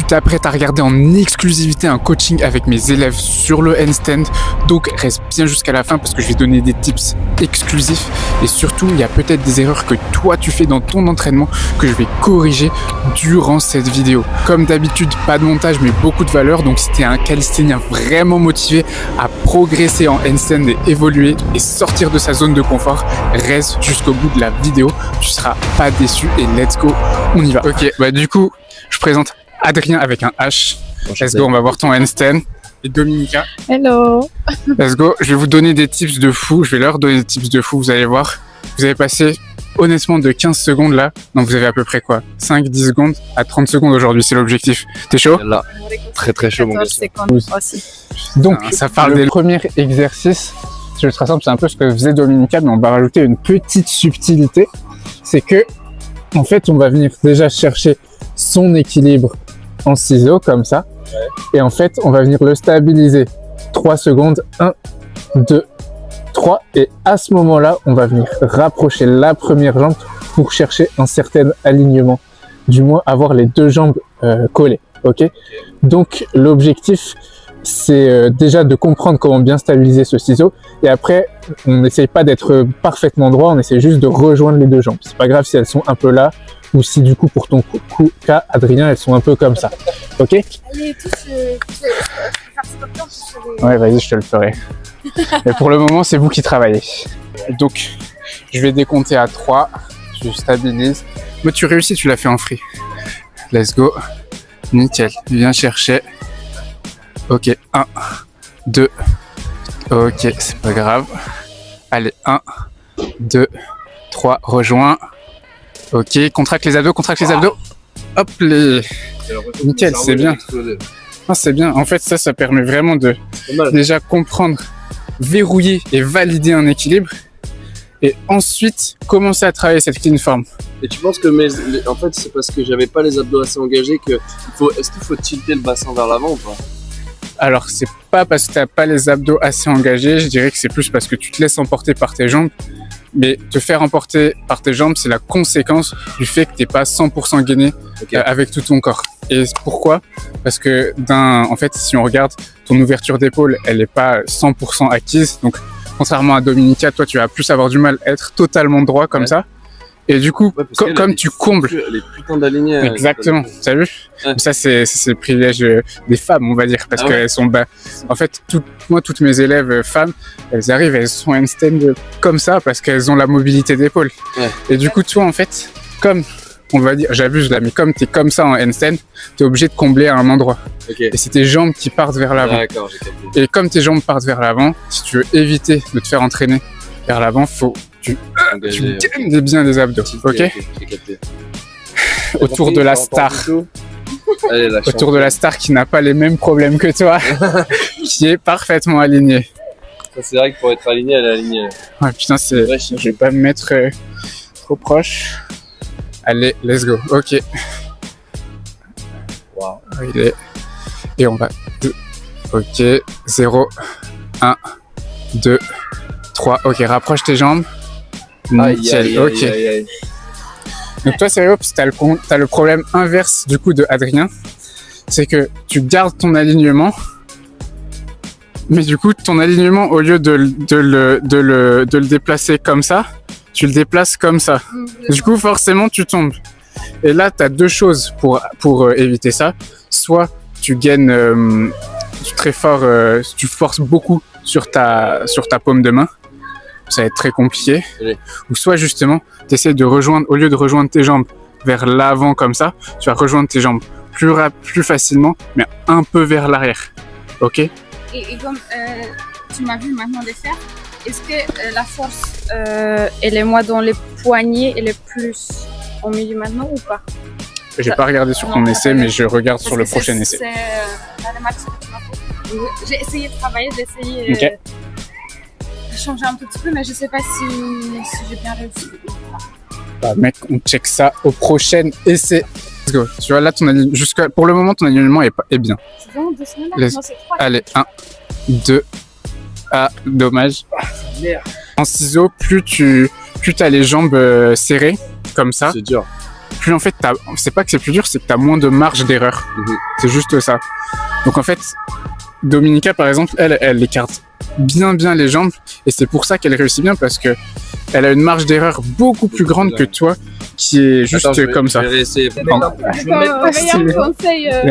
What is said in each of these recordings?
t'apprête à regarder en exclusivité un coaching avec mes élèves sur le handstand. Donc reste bien jusqu'à la fin parce que je vais donner des tips exclusifs. Et surtout, il y a peut-être des erreurs que toi tu fais dans ton entraînement que je vais corriger durant cette vidéo. Comme d'habitude, pas de montage mais beaucoup de valeur. Donc si t'es un calisthénien vraiment motivé à progresser en handstand et évoluer et sortir de sa zone de confort, reste jusqu'au bout de la vidéo. Tu seras pas déçu et let's go, on y va. Ok, bah du coup, je présente Adrien avec un H. Let's go, on va voir ton handstand. Et Dominica. Hello. Let's go, je vais vous donner des tips de fou. Je vais leur donner des tips de fou, vous allez voir. Vous avez passé honnêtement de 15 secondes là. Donc vous avez à peu près quoi 5-10 secondes à 30 secondes aujourd'hui, c'est l'objectif. T'es chaud? Là, très très chaud mon gars. Aussi. Donc ça parle des premiers exercices. C'est ultra simple, c'est un peu ce que faisait Dominica, mais on va rajouter une petite subtilité. C'est que, en fait, on va venir déjà chercher son équilibre en ciseaux, comme ça. Ouais. Et en fait, on va venir le stabiliser 3 secondes. 1, 2, 3. Et à ce moment-là, on va venir rapprocher la première jambe pour chercher un certain alignement. Du moins, avoir les deux jambes collées. Ok. Donc, l'objectif, c'est déjà de comprendre comment bien stabiliser ce ciseau. Et après, on n'essaye pas d'être parfaitement droit, on essaie juste de rejoindre les deux jambes. C'est pas grave si elles sont un peu là, ou si du coup, pour ton cas, Adrien, elles sont un peu comme ça. Ok? Allez, Ouais, vas-y, je te le ferai. Et pour le moment, c'est vous qui travaillez. Donc, je vais décompter à 3. Je stabilise. Moi, tu réussis, tu l'as fait en free. Let's go. Nickel. Viens chercher. Ok, 1, 2, ok, c'est pas grave. Allez, 1, 2, 3, rejoins. Ok, contracte les abdos, Hop, les... Nickel, c'est bien. Ah, c'est bien, en fait, ça permet vraiment de déjà comprendre, verrouiller et valider un équilibre. Et ensuite, commencer à travailler cette clean form. Et tu penses que en fait, c'est parce que j'avais pas les abdos assez engagés que est-ce qu'il faut tilter le bassin vers l'avant ou pas? Alors, c'est pas parce que t'as pas les abdos assez engagés, je dirais que c'est plus parce que tu te laisses emporter par tes jambes. Mais te faire emporter par tes jambes, c'est la conséquence du fait que t'es pas 100% gainé avec tout ton corps. Et pourquoi? Parce que en fait, si on regarde, ton ouverture d'épaule, elle est pas 100% acquise. Donc, contrairement à Dominica, toi, tu vas plus avoir du mal à être totalement droit comme ça. Et du coup, comme tu combles... Les putains d'alignés... Exactement, t'as vu? Ça, c'est le privilège des femmes, on va dire, parce qu'elles sont... en fait, toutes mes élèves femmes, elles arrivent, elles sont handstand comme ça, parce qu'elles ont la mobilité d'épaule. Ouais. Et du coup, toi, en fait, comme... On va dire, j'abuse là, mais comme t'es comme ça en handstand, t'es obligé de combler à un endroit. Okay. Et c'est tes jambes qui partent vers l'avant. D'accord, j'ai capté. Et comme tes jambes partent vers l'avant, si tu veux éviter de te faire entraîner vers l'avant, faut tu gagnes bien les abdos, ok? Autour de la star. Allez, autour de la star qui n'a pas les mêmes problèmes que toi, qui est parfaitement alignée. Ça, c'est vrai que pour être aligné, elle est alignée. Ouais, putain, je vais pas me mettre trop proche. Allez, let's go. Ok. Wow. Et on va. Ok. 0, 1, 2, 3. Ok, rapproche tes jambes. Nickel. Ok. Donc toi, sérieux, parce que t'as le problème inverse du coup de Adrien. C'est que tu gardes ton alignement. Mais du coup, ton alignement, au lieu de le déplacer comme ça, tu le déplaces comme ça. Du coup, forcément, tu tombes. Et là, tu as deux choses pour éviter ça. Soit tu gaines très fort, tu forces beaucoup sur ta paume de main. Ça va être très compliqué. Oui. Ou soit justement, tu essaies de rejoindre, au lieu de rejoindre tes jambes vers l'avant comme ça, tu vas rejoindre tes jambes plus facilement, mais un peu vers l'arrière. Ok? Et comme tu m'as vu maintenant les faire, est-ce que la force, elle est moins dans les poignets, elle est plus au milieu maintenant ou pas? J'ai pas regardé sur ton essai, mais je regarde sur le prochain essai. C'est la max que tu m'as fait. J'ai essayé de travailler, j'ai essayé de changer un petit peu, mais je sais pas si j'ai bien réussi. Bah, mec, on check ça au prochain essai. Let's go. Tu vois, là, pour le moment, ton alignement est bien. C'est vraiment 2 semaines là? Non, c'est 3. Allez, 1, 2. Ah, dommage. En ciseaux, plus t'as les jambes serrées, comme ça. C'est dur. plus en fait, c'est pas que c'est plus dur, c'est que t'as moins de marge d'erreur. C'est juste ça. Donc en fait, Dominica, par exemple, elle écarte bien les jambes et c'est pour ça qu'elle réussit bien parce que elle a une marge d'erreur beaucoup plus grande que toi qui est juste comme ça. Je vais réessayer. Le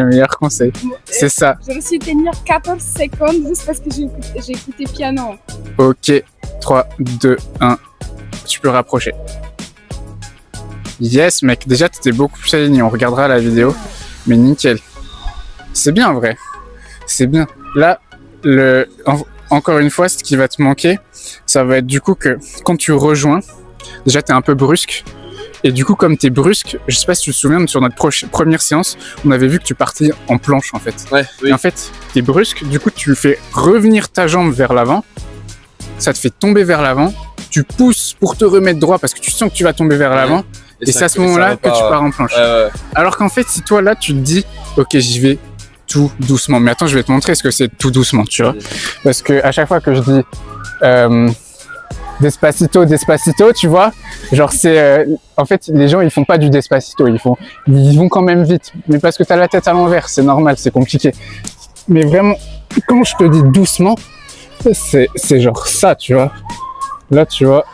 meilleur conseil, c'est ça. Je réussis à tenir 14 secondes juste parce que j'ai écouté piano. Ok, 3, 2, 1, tu peux rapprocher. Yes mec, déjà t'étais beaucoup plus aligné, on regardera la vidéo, mais nickel. C'est bien en vrai, c'est bien. Là, encore une fois, ce qui va te manquer, ça va être du coup que quand tu rejoins, déjà t'es un peu brusque, et du coup comme t'es brusque, je sais pas si tu te souviens, sur notre première séance, on avait vu que tu partais en planche en fait. Ouais, oui. Et en fait, t'es brusque, du coup tu fais revenir ta jambe vers l'avant, ça te fait tomber vers l'avant, tu pousses pour te remettre droit parce que tu sens que tu vas tomber vers l'avant, et c'est à ce moment-là que tu pars en planche. Alors qu'en fait, si toi là tu te dis, ok j'y vais tout doucement, mais attends je vais te montrer ce que c'est tout doucement, tu vois, parce que à chaque fois que je dis Despacito, tu vois, genre c'est en fait les gens ils font pas du Despacito, ils vont quand même vite, mais parce que t'as la tête à l'envers, c'est normal, c'est compliqué. Mais vraiment, quand je te dis doucement, c'est genre ça, tu vois. Là, tu vois,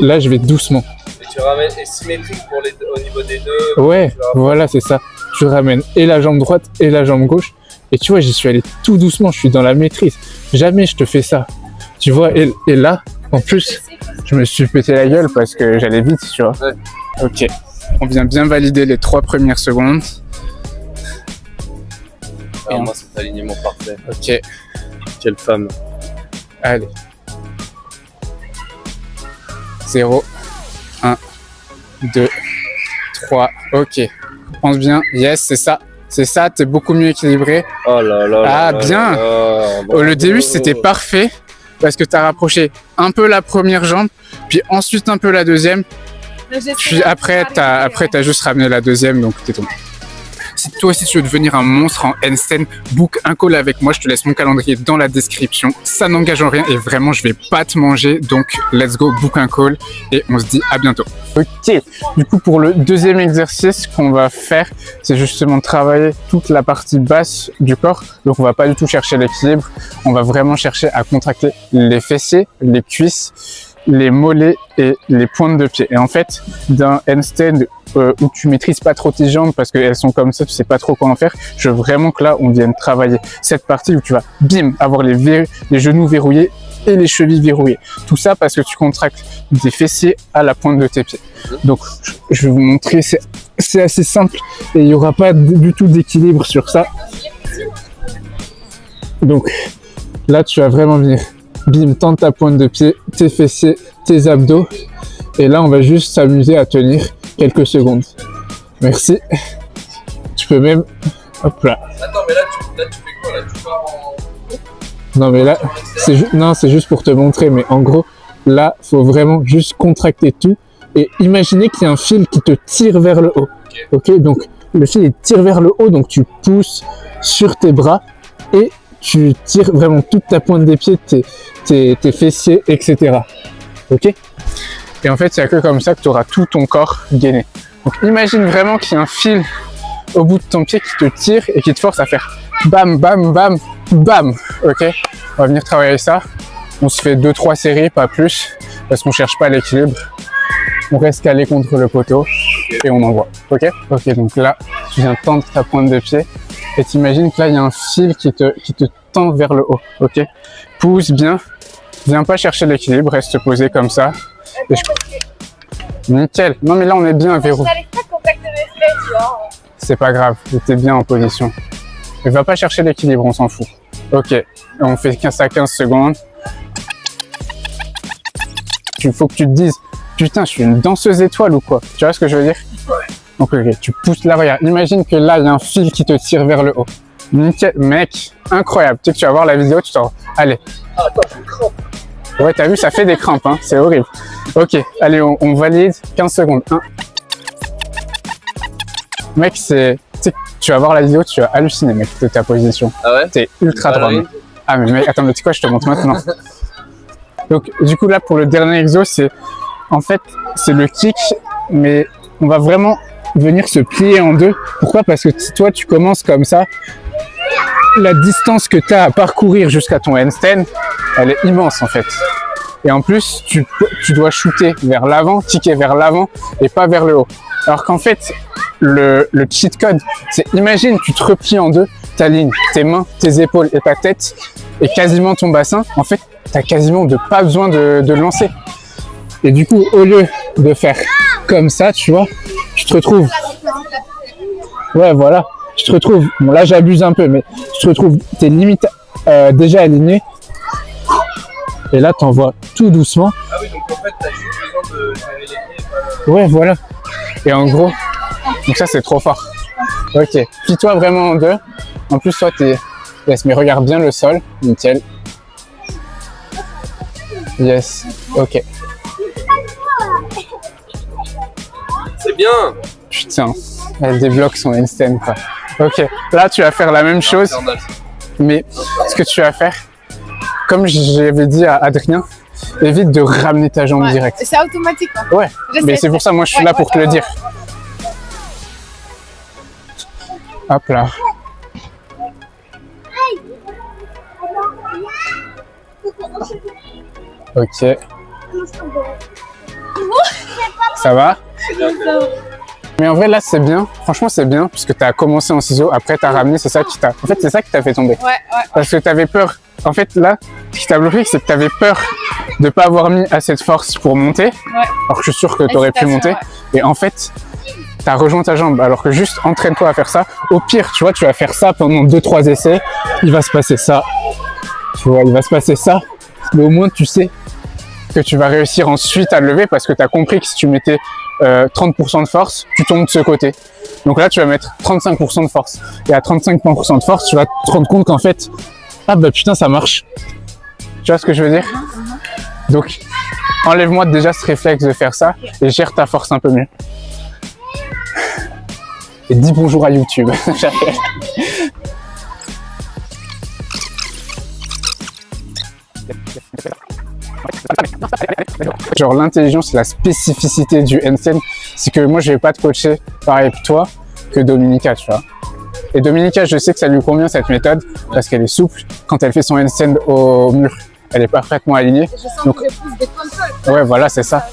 là je vais doucement. Et tu ramènes symétrique au niveau des deux. Ouais, voilà, c'est ça. Tu ramènes et la jambe droite et la jambe gauche. Et tu vois, j'y suis allé tout doucement, je suis dans la maîtrise. Jamais je te fais ça. Tu vois, et là, en plus, je me suis pété la gueule parce que j'allais vite, tu vois. Ouais. Ok, on vient bien valider les 3 premières secondes. Alors moi, c'est alignement parfait. Ok. Quelle femme. Allez. 0, 1, 2, 3, ok. Pense bien, yes, c'est ça, t'es beaucoup mieux équilibré. Oh là là. Ah, bien. Le début, c'était parfait parce que t'as rapproché un peu la première jambe, puis ensuite un peu la deuxième, puis après t'as juste ramené la deuxième, donc t'es tombé. Si toi aussi tu veux devenir un monstre en handstand, book un call avec moi, je te laisse mon calendrier dans la description. Ça n'engage en rien et vraiment je vais pas te manger, donc let's go, book un call et on se dit à bientôt. Ok, du coup pour le deuxième exercice qu'on va faire, c'est justement travailler toute la partie basse du corps. Donc on va pas du tout chercher l'équilibre, on va vraiment chercher à contracter les fessiers, les cuisses, les mollets et les pointes de pied. Et en fait, d'un handstand où tu maîtrises pas trop tes jambes parce qu'elles sont comme ça, tu sais pas trop comment faire, je veux vraiment que là, on vienne travailler cette partie où tu vas, bim, avoir les genoux verrouillés et les chevilles verrouillées. Tout ça parce que tu contractes des fessiers à la pointe de tes pieds. Donc, je vais vous montrer, c'est assez simple et il n'y aura pas du tout d'équilibre sur ça. Donc, là, tu vas vraiment venir, bim, tendre ta pointe de pied, tes fessiers, tes abdos. Et là, on va juste s'amuser à tenir quelques secondes. Merci. Tu peux même... Hop là. Attends, mais là, tu fais quoi? Là, tu pars en... Non, mais là, c'est juste pour te montrer. Mais en gros, là, faut vraiment juste contracter tout. Et imaginez qu'il y a un fil qui te tire vers le haut. Ok, donc le fil il tire vers le haut. Donc tu pousses sur tes bras et tu tires vraiment toute ta pointe des pieds, tes fessiers, etc. Ok? Et en fait, il n'y a que comme ça que tu auras tout ton corps gainé. Donc imagine vraiment qu'il y a un fil au bout de ton pied qui te tire et qui te force à faire bam, bam, bam, bam. Ok, on va venir travailler ça. On se fait 2-3 séries, pas plus, parce qu'on cherche pas l'équilibre. On reste calé contre le poteau et on envoie. Ok, ok. Donc là, tu viens tendre ta pointe de pied et t'imagines que là, il y a un fil qui te tend vers le haut. Ok, pousse bien. Viens pas chercher l'équilibre, reste posé comme ça. Nickel. Non mais là on est bien verrou. Je n'arrive pas à contacter mes fesses, tu vois. C'est pas grave, t'es bien en position. Ne va pas chercher l'équilibre, on s'en fout. Ok, on fait 15 à 15 secondes. Il faut que tu te dises, putain, je suis une danseuse étoile ou quoi? Tu vois ce que je veux dire? Donc ok, tu pousses là, regarde. Imagine que là, il y a un fil qui te tire vers le haut. Nickel, mec, incroyable. Tu sais que tu vas voir la vidéo, tu t'en... Allez. Ah, attends, j'ai une crampe. Ouais, t'as vu, ça fait des crampes, hein, c'est horrible. Ok, allez, on valide 15 secondes. 1. Mec, tu vas voir la vidéo, tu vas halluciner, mec, de ta position. Ah ouais? T'es ultra droit. Ah, mais mec, attends, mais tu sais quoi, je te montre maintenant. Donc, du coup, là, pour le dernier exo, en fait, c'est le kick, mais on va vraiment venir se plier en deux. Pourquoi? Parce que toi, tu commences comme ça. La distance que tu as à parcourir jusqu'à ton handstand, elle est immense en fait. Et en plus, tu dois shooter vers l'avant, kicker vers l'avant et pas vers le haut. Alors qu'en fait, le cheat code, c'est imagine, tu te replies en deux, t'alignes tes mains, tes épaules et ta tête et quasiment ton bassin. En fait, t'as quasiment pas besoin de lancer. Et du coup, au lieu de faire comme ça, tu vois, tu te retrouves. Ouais, voilà. Tu te retrouves. Bon, là, j'abuse un peu, mais tu te retrouves tes limites déjà alignées. Et là, t'envoies tout doucement. Ah oui, donc en fait, t'as juste besoin de gérer les pieds. Ouais, voilà. Et en gros, donc ça, c'est trop fort. Ok. Plie-toi vraiment en deux. En plus, toi, yes, mais regarde bien le sol. Nickel. Yes. Ok. C'est bien. Putain. Elle débloque son handstand, quoi. Ok. Là, tu vas faire la même chose. Mais ce que tu vas faire, comme j'avais dit à Adrien, évite de ramener ta jambe direct. C'est automatique. Hein. Ouais, mais c'est pour ça, moi, je suis là pour te le dire. Hop là. Ok. Ça va? Mais en vrai, là, c'est bien. Franchement, c'est bien, puisque tu as commencé en ciseaux, après tu as ramené, c'est ça qui t'a... En fait, c'est ça qui t'a fait tomber. Ouais. Parce que tu avais peur. En fait, là, ce qui t'a bloqué, c'est que tu avais peur de pas avoir mis assez de force pour monter. Ouais. Alors que je suis sûr que tu aurais pu monter. Ouais. Et en fait, tu as rejoint ta jambe. Alors que juste entraîne-toi à faire ça. Au pire, tu vois, tu vas faire ça pendant 2-3 essais. Il va se passer ça. Tu vois, il va se passer ça. Mais au moins, tu sais que tu vas réussir ensuite à le lever parce que tu as compris que si tu mettais 30% de force, tu tombes de ce côté. Donc là, tu vas mettre 35% de force. Et à 35% de force, tu vas te rendre compte qu'en fait, ah bah putain, ça marche. Tu vois ce que je veux dire? Donc, enlève-moi déjà ce réflexe de faire ça et gère ta force un peu mieux. Et dis bonjour à YouTube. Genre l'intelligence, la spécificité du handstand, c'est que moi je vais pas te coacher pareil que toi que Dominica, tu vois. Et Dominica, je sais que ça lui convient cette méthode parce qu'elle est souple. Quand elle fait son handstand au mur, elle est parfaitement alignée. Je sens donc, que je pousse des contrôles. Ouais, voilà, c'est ça.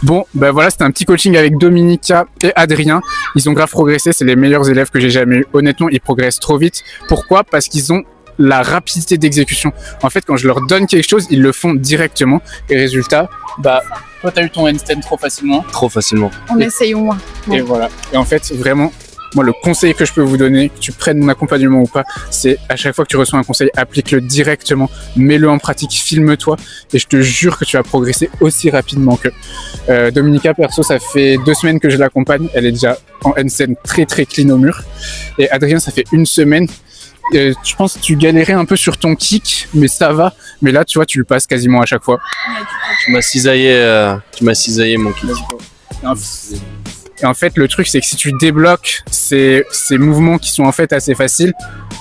Bon, ben voilà, c'était un petit coaching avec Dominica et Adrien. Ils ont grave progressé, c'est les meilleurs élèves que j'ai jamais eu. Honnêtement, ils progressent trop vite. Pourquoi? Parce qu'ils ont la rapidité d'exécution. En fait, quand je leur donne quelque chose, ils le font directement. Et résultat, bah, toi, t'as eu ton handstand trop facilement. Trop facilement. On essaye au moins. Et voilà. Et en fait, vraiment, moi, le conseil que je peux vous donner, que tu prennes mon accompagnement ou pas, c'est à chaque fois que tu reçois un conseil, applique-le directement, mets-le en pratique, filme-toi, et je te jure que tu vas progresser aussi rapidement que Dominica. Perso, ça fait 2 semaines que je l'accompagne, elle est déjà en handstand très très clean au mur. Et Adrien, ça fait 1 semaine. Je pense que tu galérais un peu sur ton kick, mais ça va. Mais là, tu vois, tu le passes quasiment à chaque fois. Tu m'as cisaillé mon kick. Et en fait, le truc, c'est que si tu débloques ces mouvements qui sont en fait assez faciles,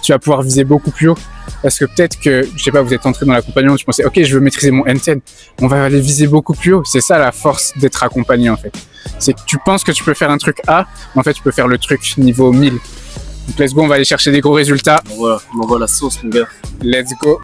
tu vas pouvoir viser beaucoup plus haut. Parce que peut-être que, je sais pas, vous êtes entré dans l'accompagnement, tu pensais, ok, je veux maîtriser mon handstand. On va aller viser beaucoup plus haut. C'est ça la force d'être accompagné, en fait. C'est que tu penses que tu peux faire un truc A, mais en fait, tu peux faire le truc niveau 1000. Donc, let's go, on va aller chercher des gros résultats. Voilà, on envoie la sauce, mon gars. Let's go.